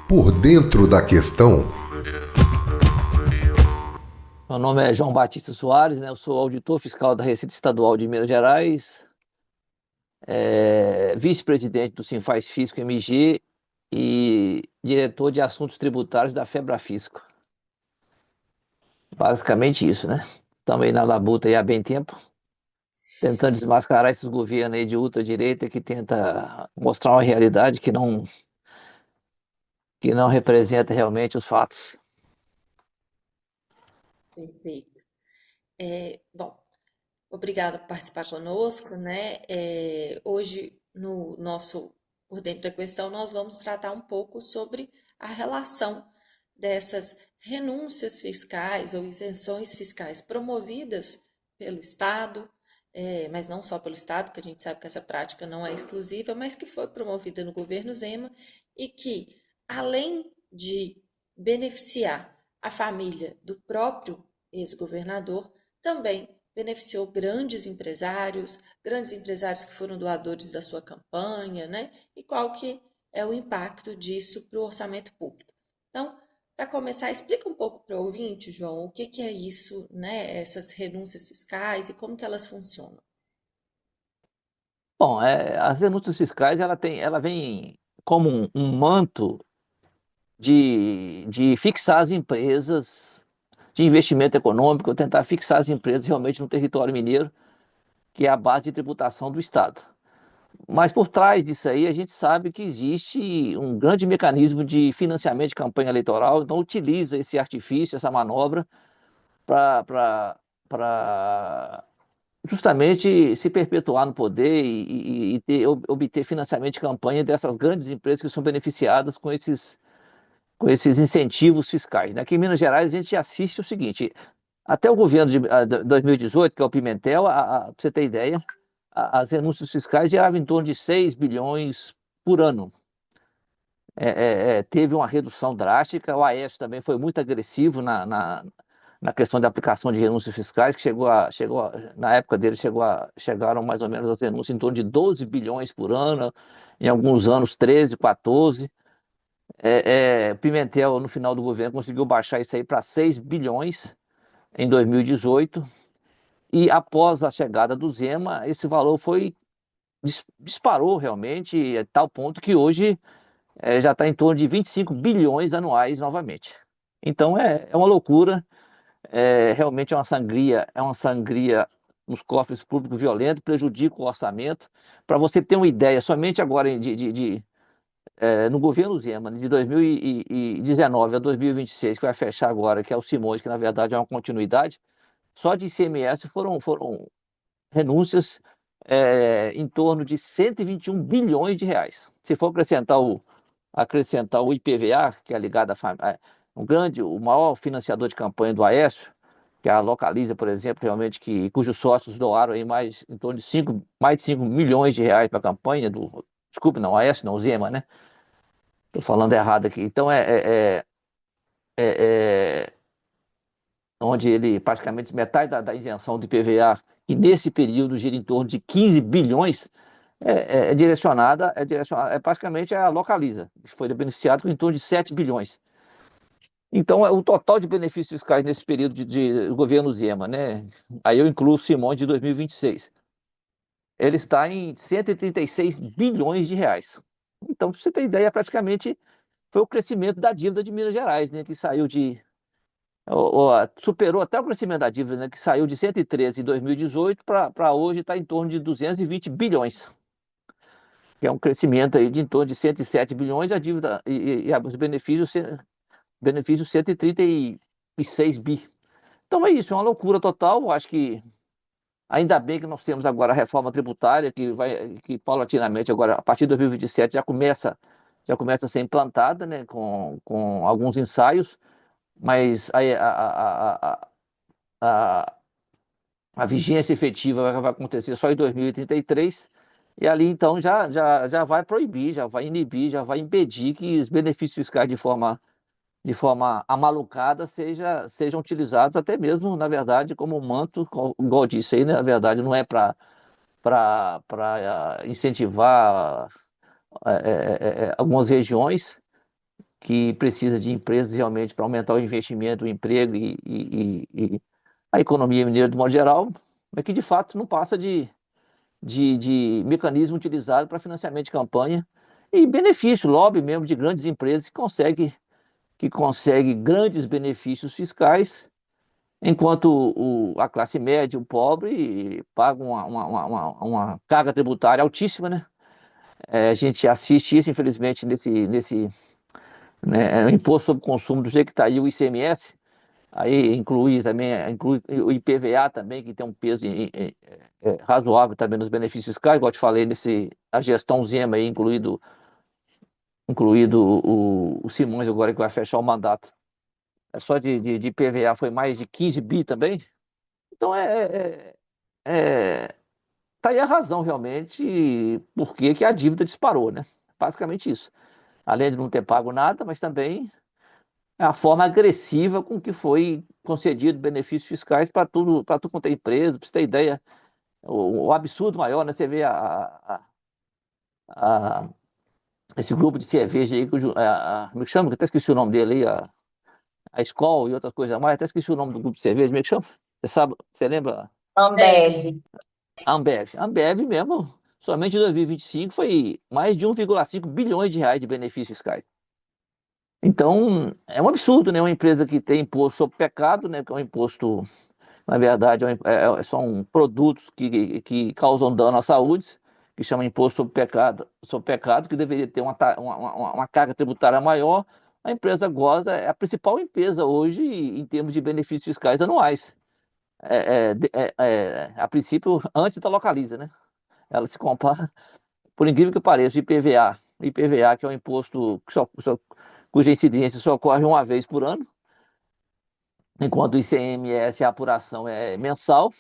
Por dentro da questão, Meu nome é João Batista Soares, né? Eu sou auditor fiscal da Receita Estadual de Minas Gerais, vice-presidente do Sinfaz Fisco MG e diretor de assuntos tributários da Febrafisco. Basicamente isso, né? Estamos aí na labuta aí há bem tempo, tentando desmascarar esses governos aí de ultradireita que tenta mostrar uma realidade que não representa realmente os fatos. Perfeito. Bom, obrigada por participar conosco, né? Hoje, no nosso Por Dentro da Questão, nós vamos tratar um pouco sobre a relação dessas renúncias fiscais ou isenções fiscais promovidas pelo Estado, mas não só pelo Estado, que a gente sabe que essa prática não é exclusiva, mas que foi promovida no governo Zema e que, além de beneficiar a família do próprio ex-governador, também beneficiou grandes empresários que foram doadores da sua campanha, né? E qual que é o impacto disso para o orçamento público. Então, para começar, explica um pouco para o ouvinte, João, o que é isso, né? Essas renúncias fiscais e como que elas funcionam. Bom, as renúncias fiscais ela vem como um manto de fixar as empresas de investimento econômico, tentar fixar as empresas realmente no território mineiro, que é a base de tributação do Estado. Mas por trás disso aí, a gente sabe que existe um grande mecanismo de financiamento de campanha eleitoral, então utiliza esse artifício, essa manobra, para justamente se perpetuar no poder e obter financiamento de campanha dessas grandes empresas que são beneficiadas com esses incentivos fiscais, né? Aqui em Minas Gerais a gente assiste o seguinte: até o governo de 2018, que é o Pimentel, para você ter ideia, as renúncias fiscais geravam em torno de 6 bilhões por ano. Teve uma redução drástica, o Aécio também foi muito agressivo na questão da aplicação de renúncias fiscais, que na época dele chegaram mais ou menos as renúncias em torno de 12 bilhões por ano, em alguns anos 13, 14. Pimentel, no final do governo, conseguiu baixar isso aí para 6 bilhões em 2018, e após a chegada do Zema, esse valor disparou realmente, a tal ponto que hoje já está em torno de 25 bilhões anuais novamente. Então é uma loucura, realmente é uma sangria nos cofres públicos violento, prejudica o orçamento. Para você ter uma ideia, somente agora no governo Zema, de 2019 a 2026, que vai fechar agora, que é o Simões, que na verdade é uma continuidade, só de ICMS foram renúncias em torno de 121 bilhões de reais. Se for acrescentar o IPVA, que é ligado o maior financiador de campanha do Aécio, que é a Localiza, por exemplo, realmente, cujos sócios doaram aí em torno de mais de 5 milhões de reais para a campanha desculpe, não, Aécio não, Zema, né? Estou falando errado aqui. Então, é onde ele, praticamente metade da isenção do IPVA, que nesse período gira em torno de 15 bilhões, praticamente a Localiza, que foi beneficiado com em torno de 7 bilhões. Então, o total de benefícios fiscais nesse período de governo Zema, né? Aí eu incluo o Simões de 2026. Ele está em 136 bilhões de reais. Então, para você ter ideia, praticamente foi o crescimento da dívida de Minas Gerais, né? Que saiu superou até o crescimento da dívida, né? Que saiu de 113 em 2018 para hoje está em torno de 220 bilhões. Que é um crescimento aí de em torno de 107 bilhões, a dívida e os benefícios 136 bi. Então é isso, é uma loucura total. Acho que ainda bem que nós temos agora a reforma tributária, que paulatinamente agora, a partir de 2027, já começa a ser implantada, né, com alguns ensaios, mas a, a vigência efetiva vai acontecer só em 2033, e ali então já vai proibir, já vai inibir, já vai impedir que os benefícios fiscais de forma amalucada sejam utilizados até mesmo, na verdade, como um manto, igual eu disse aí, né, na verdade não é para incentivar algumas regiões que precisam de empresas realmente para aumentar o investimento, o emprego e a economia mineira de modo geral, mas que de fato não passa de mecanismo utilizado para financiamento de campanha e benefício, lobby mesmo de grandes empresas que consegue grandes benefícios fiscais, enquanto a classe média, o pobre, paga uma carga tributária altíssima, né? A gente assiste isso, infelizmente, né, o imposto sobre consumo do jeito que está aí, o ICMS, aí inclui o IPVA também, que tem um peso razoável também nos benefícios fiscais, igual eu te falei, a gestão Zema aí, incluído o Simões agora que vai fechar o mandato. Só de IPVA foi mais de 15 bi também. Então tá aí a razão realmente por que a dívida disparou, né? Basicamente isso. Além de não ter pago nada, mas também é a forma agressiva com que foi concedido benefícios fiscais para tudo quanto é empresa. Para você ter ideia, o absurdo maior, né? Você vê a- esse grupo de cerveja aí, como é que chama? Eu até esqueci o nome dele aí, a Skol e outras coisas mais. Até esqueci o nome do grupo de cerveja, como é que chama? Você sabe, você lembra? Deve. Ambev. A Ambev. A Ambev mesmo, somente em 2025 foi mais de 1,5 bilhões de reais de benefícios fiscais. Então, é um absurdo, né? Uma empresa que tem imposto sobre pecado, né? Que é um imposto, na verdade, são produtos que causam dano à saúde, que chama imposto sobre pecado, que deveria ter uma carga tributária maior. A empresa goza, é a principal empresa hoje em termos de benefícios fiscais anuais. A princípio, antes da Localiza, né? Ela se compara, por incrível que pareça, IPVA, que é um imposto cuja incidência só ocorre uma vez por ano, enquanto o ICMS, a apuração é mensal.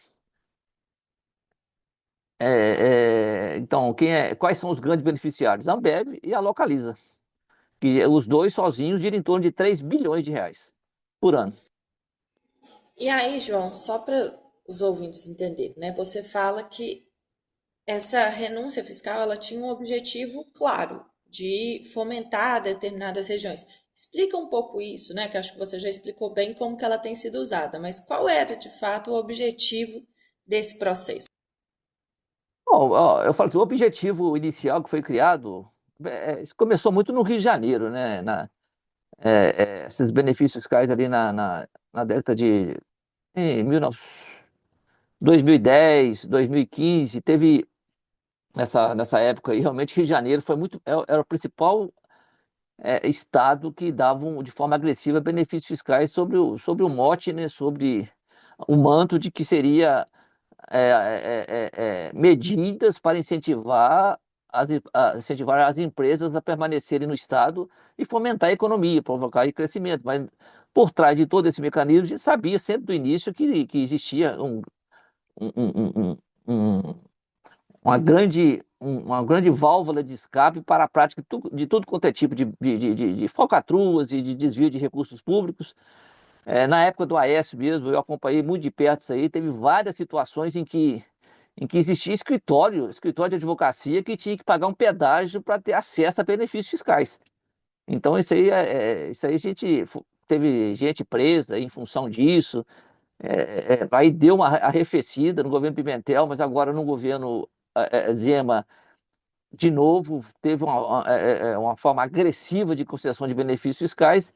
Então, quais são os grandes beneficiários? A Ambev e a Localiza, que os dois sozinhos giram em torno de 3 bilhões de reais por ano. E aí, João, só para os ouvintes entenderem, né? Você fala que essa renúncia fiscal ela tinha um objetivo claro de fomentar determinadas regiões. Explica um pouco isso, né? Que acho que você já explicou bem como que ela tem sido usada, mas qual era de fato o objetivo desse processo? Bom, ó, eu falo que o objetivo inicial que foi criado isso começou muito no Rio de Janeiro, né? Esses benefícios fiscais ali na década de 2010, 2015, teve nessa época aí, realmente Rio de Janeiro era o principal estado que dava de forma agressiva benefícios fiscais sobre o mote, né, sobre o manto de que seria medidas para incentivar as empresas a permanecerem no estado e fomentar a economia, provocar aí crescimento. Mas por trás de todo esse mecanismo, a gente sabia sempre do início que existia um, um, um, um, uma grande válvula de escape para a prática de tudo quanto é tipo de falcatruas e de desvio de recursos públicos. Na época do Aécio mesmo, eu acompanhei muito de perto isso aí, teve várias situações em que existia escritório de advocacia que tinha que pagar um pedágio para ter acesso a benefícios fiscais. Então, isso aí a gente teve gente presa em função disso. Aí deu uma arrefecida no governo Pimentel, mas agora no governo Zema, de novo, teve uma forma agressiva de concessão de benefícios fiscais.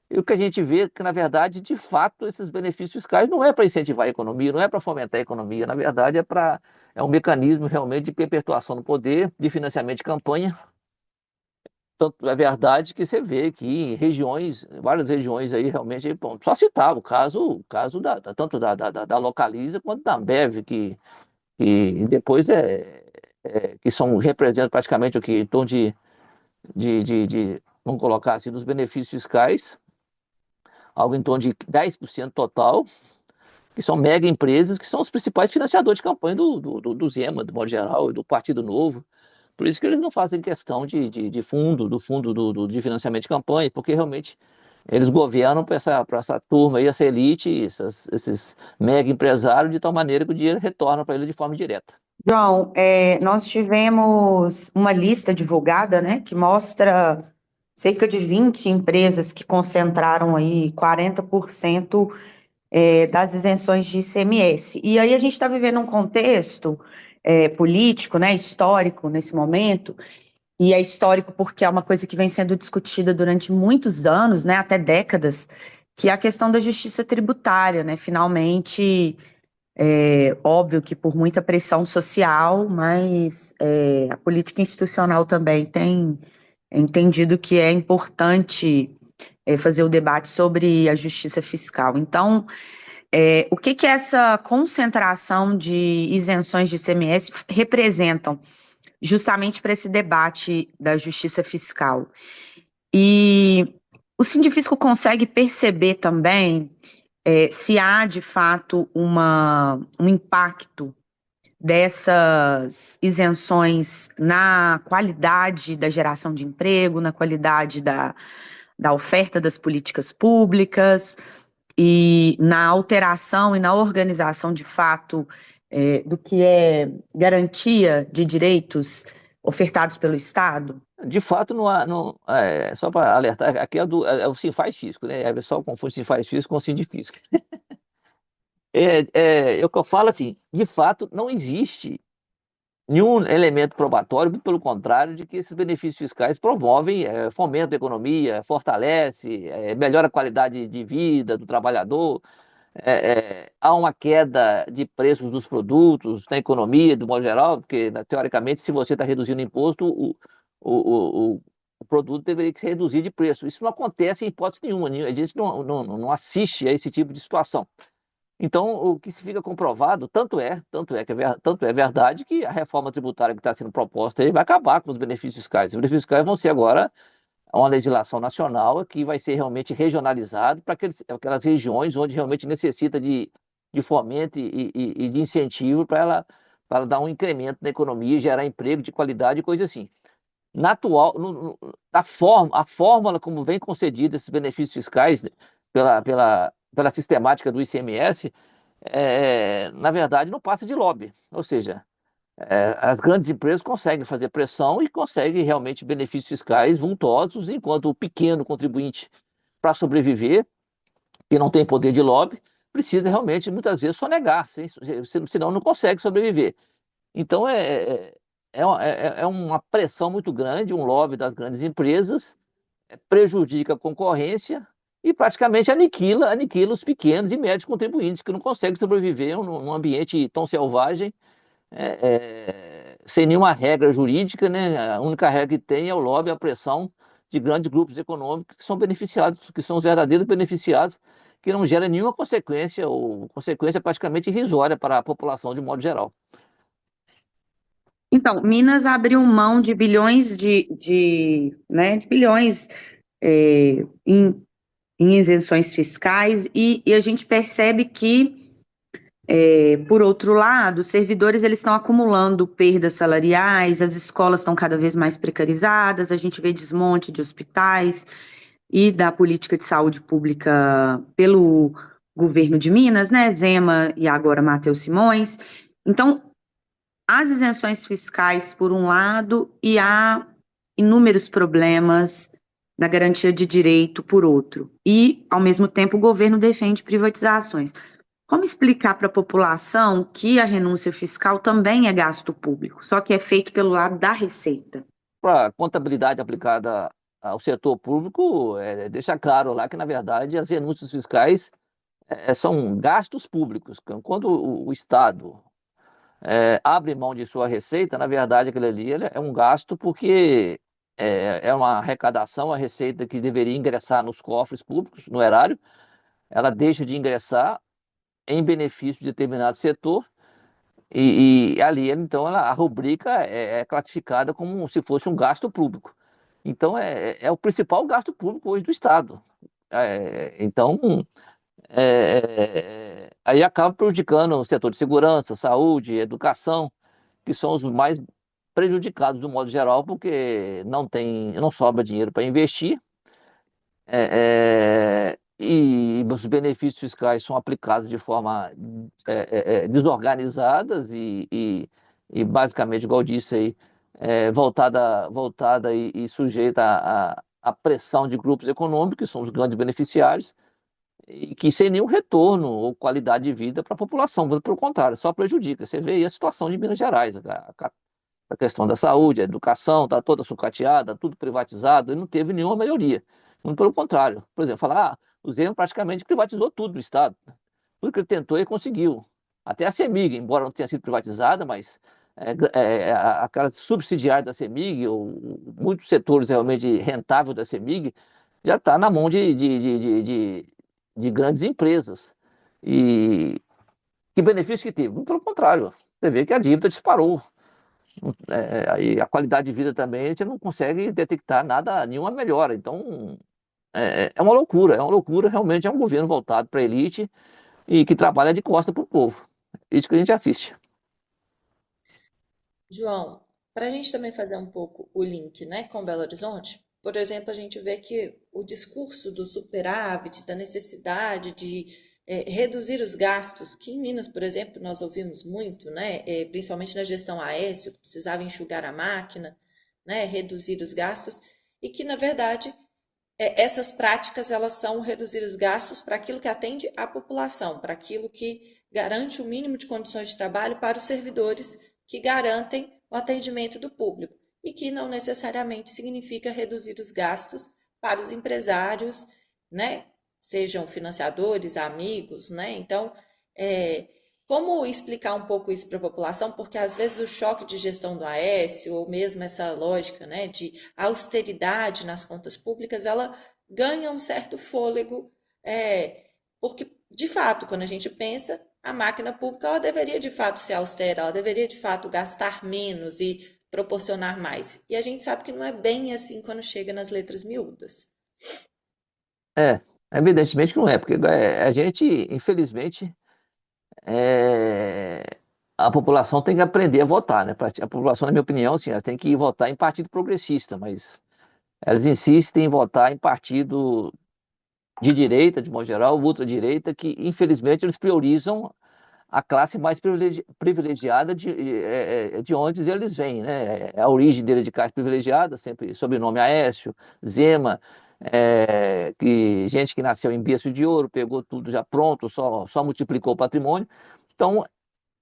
E o que a gente vê é que, na verdade, de fato, esses benefícios fiscais não é para incentivar a economia, não é para fomentar a economia, na verdade é um mecanismo realmente de perpetuação do poder, de financiamento de campanha. Tanto é verdade que você vê que em várias regiões aí realmente, bom, só citar o caso tanto da Localiza quanto da Ambev, que depois que representam praticamente o que em torno vamos colocar assim, dos benefícios fiscais, algo em torno de 10% total, que são mega empresas, que são os principais financiadores de campanha do Zema, do modo geral, e do Partido Novo. Por isso que eles não fazem questão de fundo, do fundo de financiamento de campanha, porque realmente eles governam para essa turma aí, essa elite, esses mega empresários, de tal maneira que o dinheiro retorna para eles de forma direta. João, nós tivemos uma lista divulgada, né, que mostra cerca de 20 empresas que concentraram aí 40% das isenções de ICMS. E aí a gente está vivendo um contexto político, né, histórico nesse momento, e é histórico porque é uma coisa que vem sendo discutida durante muitos anos, né, até décadas, que é a questão da justiça tributária, né, finalmente. Óbvio que por muita pressão social, mas a política institucional também tem entendido que é importante fazer o debate sobre a justiça fiscal. Então, o que que essa concentração de isenções de ICMS representam justamente para esse debate da justiça fiscal? E o Sindifisco consegue perceber também se há de fato um impacto dessas isenções na qualidade da geração de emprego, na qualidade da oferta das políticas públicas e na alteração e na organização de fato do que é garantia de direitos ofertados pelo Estado? De fato, não há, só para alertar, aqui é o Sinfaz-Fisco, né? O pessoal confunde Sinfaz-Fisco com Sindifisco. É o que eu falo assim, de fato, não existe nenhum elemento probatório, muito pelo contrário, de que esses benefícios fiscais promovem, fomentam a economia, fortalece, melhora a qualidade de vida do trabalhador, há uma queda de preços dos produtos na economia, do modo geral, porque, né, teoricamente, se você está reduzindo o imposto, o produto deveria ser reduzido de preço. Isso não acontece em hipótese nenhuma, a gente não assiste a esse tipo de situação. Então, o que se fica comprovado, tanto é verdade que a reforma tributária que está sendo proposta aí vai acabar com os benefícios fiscais. Os benefícios fiscais vão ser agora uma legislação nacional que vai ser realmente regionalizado para aquelas regiões onde realmente necessita de fomento e de incentivo para ela dar um incremento na economia, gerar emprego de qualidade e coisa assim. Na atual, a fórmula como vem concedida esses benefícios fiscais, né, pela sistemática do ICMS, na verdade, não passa de lobby. Ou seja, as grandes empresas conseguem fazer pressão e conseguem realmente benefícios fiscais vultosos, enquanto o pequeno contribuinte, para sobreviver, que não tem poder de lobby, precisa realmente, muitas vezes, sonegar, senão não consegue sobreviver. Então, é uma pressão muito grande, um lobby das grandes empresas, prejudica a concorrência e praticamente aniquila os pequenos e médios contribuintes que não conseguem sobreviver num ambiente tão selvagem, sem nenhuma regra jurídica, né? A única regra que tem é o lobby, a pressão de grandes grupos econômicos que são beneficiados, que são os verdadeiros beneficiados, que não gera nenhuma consequência ou consequência praticamente irrisória para a população de modo geral. Então, Minas abriu mão de bilhões né, de bilhões em isenções fiscais e a gente percebe que, por outro lado, os servidores eles estão acumulando perdas salariais, as escolas estão cada vez mais precarizadas, a gente vê desmonte de hospitais e da política de saúde pública pelo governo de Minas, né, Zema e agora Matheus Simões. Então, as isenções fiscais, por um lado, e há inúmeros problemas na garantia de direito, por outro. E, ao mesmo tempo, o governo defende privatizações. Como explicar para a população que a renúncia fiscal também é gasto público, só que é feito pelo lado da Receita? Para a contabilidade aplicada ao setor público, deixa claro lá que, na verdade, as renúncias fiscais são gastos públicos. Quando o Estado abre mão de sua receita, na verdade, aquele ali é um gasto porque é uma arrecadação, a receita que deveria ingressar nos cofres públicos, no erário, ela deixa de ingressar em benefício de determinado setor e ali, então, a rubrica é classificada como se fosse um gasto público. Então, é o principal gasto público hoje do Estado. Então, aí acaba prejudicando o setor de segurança, saúde, educação, que são os mais prejudicados do modo geral, porque não sobra dinheiro para investir, e os benefícios fiscais são aplicados de forma desorganizadas e basicamente, igual eu disse aí, voltada e sujeita à pressão de grupos econômicos, que são os grandes beneficiários, e que sem nenhum retorno ou qualidade de vida para a população, muito pelo contrário, só prejudica. Você vê aí a situação de Minas Gerais, a questão da saúde, a educação, está toda sucateada, tudo privatizado, e não teve nenhuma melhoria. Muito pelo contrário. Por exemplo, falar, o Zema praticamente privatizou tudo do Estado. Tudo que ele tentou, ele conseguiu. Até a CEMIG, embora não tenha sido privatizada, mas aquela subsidiária da CEMIG, ou muitos setores realmente rentáveis da CEMIG, já está na mão de grandes empresas. E que benefício que teve? Muito pelo contrário. Você vê que a dívida disparou. Aí a qualidade de vida também, a gente não consegue detectar nada, nenhuma melhora. Então, é uma loucura, realmente é um governo voltado para a elite e que trabalha de costa para o povo. Isso que a gente assiste. João, para a gente também fazer um pouco o link, né, com Belo Horizonte, por exemplo, a gente vê que o discurso do superávit, da necessidade de reduzir os gastos, que em Minas, por exemplo, nós ouvimos muito, né, principalmente na gestão Aécio, que precisava enxugar a máquina, né, reduzir os gastos, e que, na verdade, essas práticas elas são reduzir os gastos para aquilo que atende à população, para aquilo que garante o mínimo de condições de trabalho para os servidores que garantem o atendimento do público e que não necessariamente significa reduzir os gastos para os empresários, né? Sejam financiadores, amigos, né? Então, como explicar um pouco isso para a população? Porque às vezes o choque de gestão do Aécio, ou mesmo essa lógica, né, de austeridade nas contas públicas, ela ganha um certo fôlego, porque, de fato, quando a gente pensa, a máquina pública ela deveria de fato ser austera, ela deveria de fato gastar menos e proporcionar mais. E a gente sabe que não é bem assim quando chega nas letras miúdas. É, evidentemente que não é, porque a gente, infelizmente, é, a população tem que aprender a votar, né? A população, na minha opinião, assim, ela tem que votar em partido progressista, mas elas insistem em votar em partido de direita, de modo geral, ultradireita, que infelizmente eles priorizam a classe mais privilegiada de onde eles vêm, né? A origem dele é de classe privilegiada, sempre sobrenome Aécio, Zema, gente que nasceu em berço de ouro, pegou tudo já pronto, só multiplicou o patrimônio. Então,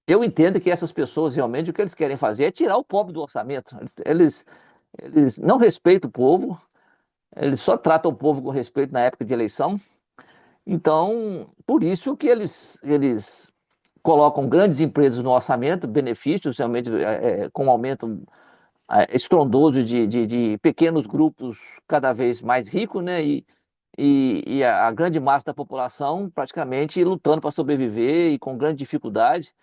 eu entendo que essas pessoas realmente o que eles querem fazer é tirar o pobre do orçamento. Eles não respeitam o povo, eles só tratam o povo com respeito na época de eleição. Então, por isso que eles colocam grandes empresas no orçamento, benefícios realmente com um aumento estrondoso de pequenos grupos cada vez mais ricos, né? E a grande massa da população praticamente lutando para sobreviver e com grande dificuldade,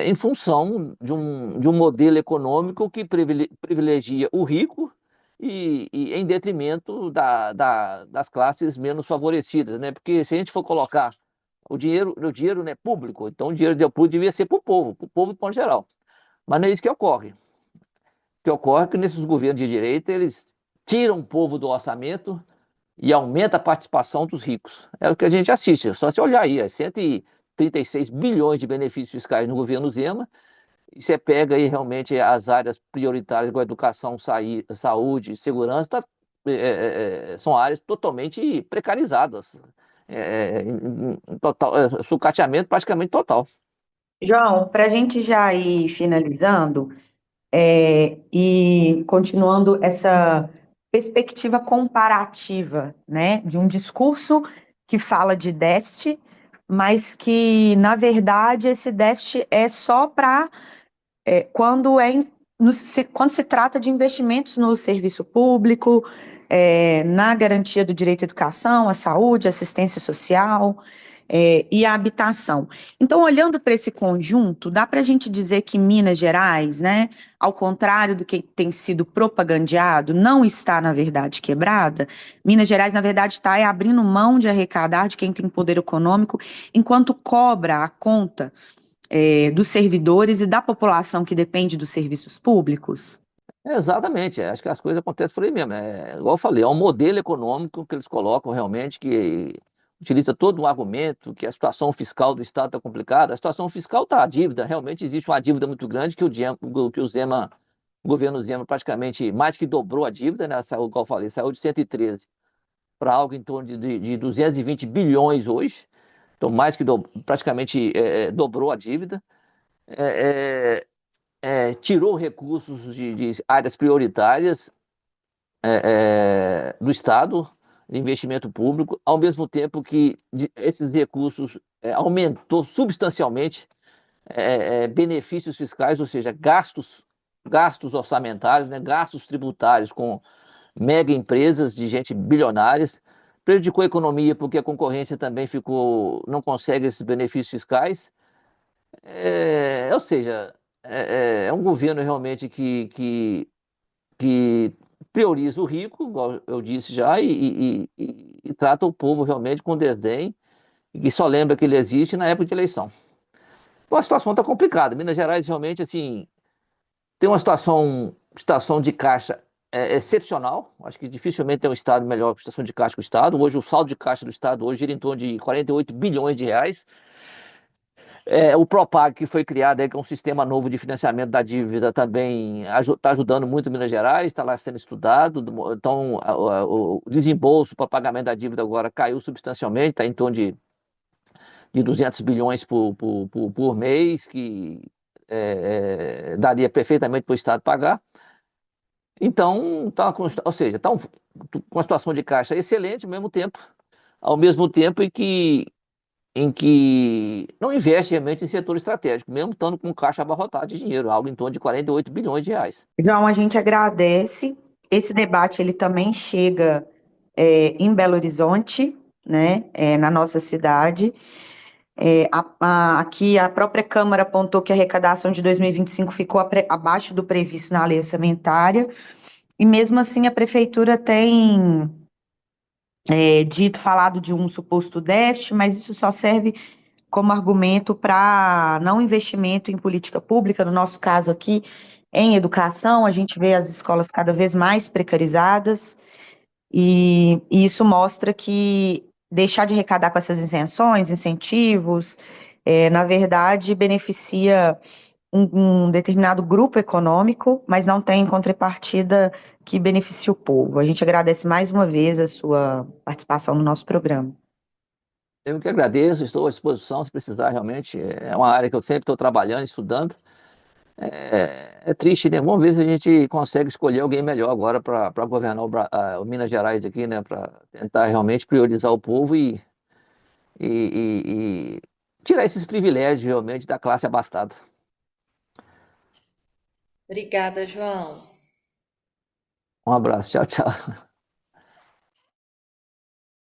em função de um modelo econômico que privilegia o rico e em detrimento das classes menos favorecidas, né? Porque se a gente for colocar o dinheiro, né, público, então o dinheiro público devia ser para o povo de modo geral. Mas não é isso que ocorre. O que ocorre é que nesses governos de direita, eles tiram o povo do orçamento e aumenta a participação dos ricos. É o que a gente assiste. É só se olhar aí, 136 bilhões de benefícios fiscais no governo Zema, e você pega aí realmente as áreas prioritárias, como a educação, saúde, segurança, são áreas totalmente precarizadas. Sucateamento praticamente total. João, para a gente já ir finalizando, e continuando essa perspectiva comparativa, né, de um discurso que fala de déficit, mas que, na verdade, esse déficit é só para quando quando se trata de investimentos no serviço público, na garantia do direito à educação, à saúde, assistência social, e à habitação. Então, olhando para esse conjunto, dá para a gente dizer que Minas Gerais, né, ao contrário do que tem sido propagandeado, não está, na verdade, quebrada. Minas Gerais, na verdade, está abrindo mão de arrecadar de quem tem poder econômico, enquanto cobra a conta dos servidores e da população que depende dos serviços públicos? Exatamente, acho que as coisas acontecem por aí mesmo. Igual eu falei, é um modelo econômico que eles colocam realmente que utiliza todo um argumento que a situação fiscal do Estado está complicada. A situação fiscal está a dívida, realmente existe uma dívida muito grande que o governo Zema praticamente mais que dobrou a dívida, né? Saiu, como eu falei, saiu de 113 para algo em torno de 220 bilhões hoje. Então, mais que praticamente dobrou a dívida. Tirou recursos de áreas prioritárias do Estado, de investimento público, ao mesmo tempo que esses recursos aumentou substancialmente benefícios fiscais, ou seja, gastos orçamentários, né, gastos tributários com mega empresas de gente bilionárias, prejudicou a economia porque a concorrência também não consegue esses benefícios fiscais. Ou seja, é um governo realmente que prioriza o rico, igual eu disse já, e trata o povo realmente com desdém, e que só lembra que ele existe na época de eleição. Então a situação está complicada. Minas Gerais realmente assim tem uma situação de caixa excepcional. Acho que dificilmente tem um estado melhor que a situação de caixa que o estado. Hoje o saldo de caixa do estado hoje gira em torno de 48 bilhões de reais. O Propag, que foi criado, que é um sistema novo de financiamento da dívida, também está ajudando muito Minas Gerais, está lá sendo estudado. Então, o desembolso para pagamento da dívida agora caiu substancialmente, está em torno de 200 bilhões por mês, que daria perfeitamente para o Estado pagar. Então, ou seja, está com uma situação de caixa excelente ao mesmo tempo em que não investe realmente em setor estratégico, mesmo estando com caixa abarrotado de dinheiro, algo em torno de 48 bilhões de reais. João, a gente agradece. Esse debate ele também chega em Belo Horizonte, né, na nossa cidade. Aqui a própria Câmara apontou que a arrecadação de 2025 ficou abaixo do previsto na lei orçamentária, e mesmo assim a Prefeitura tem falado de um suposto déficit, mas isso só serve como argumento para não investimento em política pública, no nosso caso aqui, em educação. A gente vê as escolas cada vez mais precarizadas, e isso mostra que deixar de arrecadar com essas isenções, incentivos, na verdade, beneficia um determinado grupo econômico, mas não tem contrapartida que beneficie o povo. A gente agradece mais uma vez a sua participação no nosso programa. Eu que agradeço, estou à disposição se precisar realmente. É uma área que eu sempre estou trabalhando, estudando. É triste, né? Vamos ver se a gente consegue escolher alguém melhor agora para governar o Minas Gerais aqui, né? Para tentar realmente priorizar o povo e tirar esses privilégios realmente da classe abastada. Obrigada, João. Um abraço, tchau, tchau.